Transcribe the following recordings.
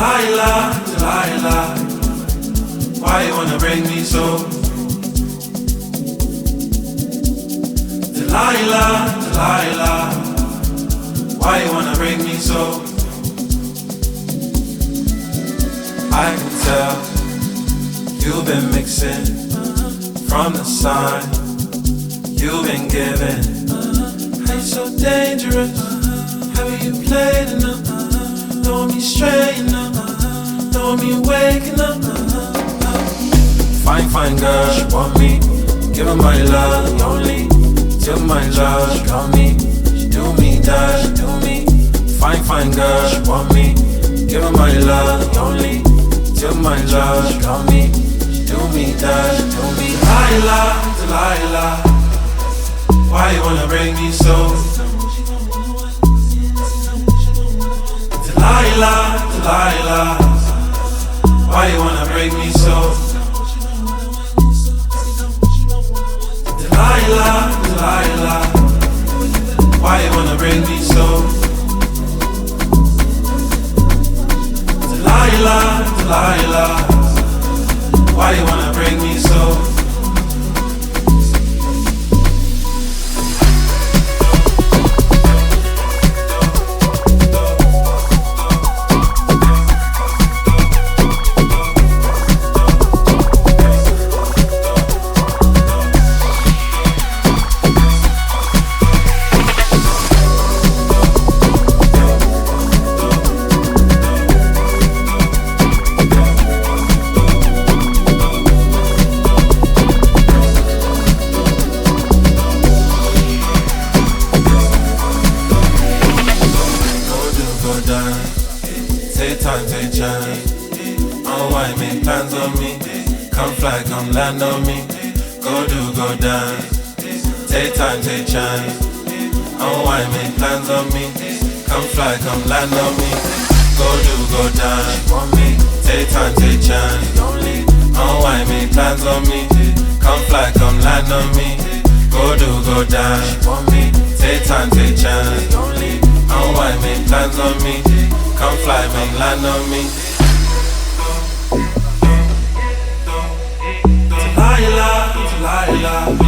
Delilah, Delilah, why you wanna break me so? Delilah, Delilah, why you wanna break me so? I can tell you've been mixing from the sign you've been given. How you so dangerous? Have you played enough? Don't want me straighten up, don't want me waking up. Fine, fine girl, she want me. Give her my love, only till my love. She call me, she do me that, she do me. Fine, fine girl, she want me. Give her my love, only till my love. She call me, she do me that, she do me. Delilah, Delilah, why you wanna break me so? Delilah, Delilah, why you wanna break me so? Delilah, Delilah, why you wanna break me so? Delilah, Delilah, why you wanna break me so? Land on me, go do, go dance. Take time, take chance. Unwind, make plans on me. Come fly, come land on me. Go do, go dance. Want me? Take time, take chance. Unwind, make plans on me. Come fly, come land on me. Go do, go dance. Want me? Take time, take chance. Unwind, make plans on me. Come fly, come land on me. Delilah, Delilah.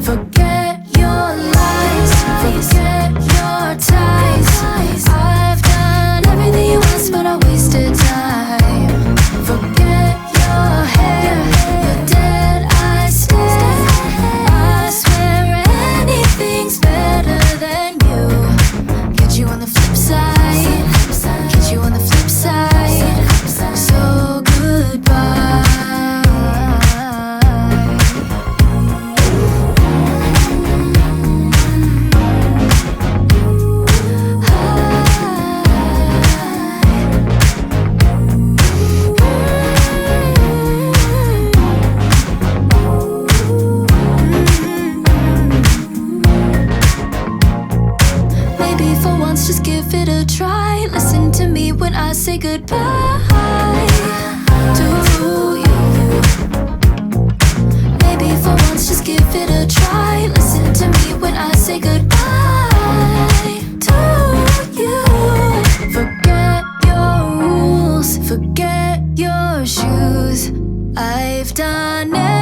Forget your ties. I've done everything you a try. Listen to me when I say goodbye to you. Maybe for once just give it a try. Listen to me when I say goodbye to you. Forget your rules, forget your shoes. I've done it.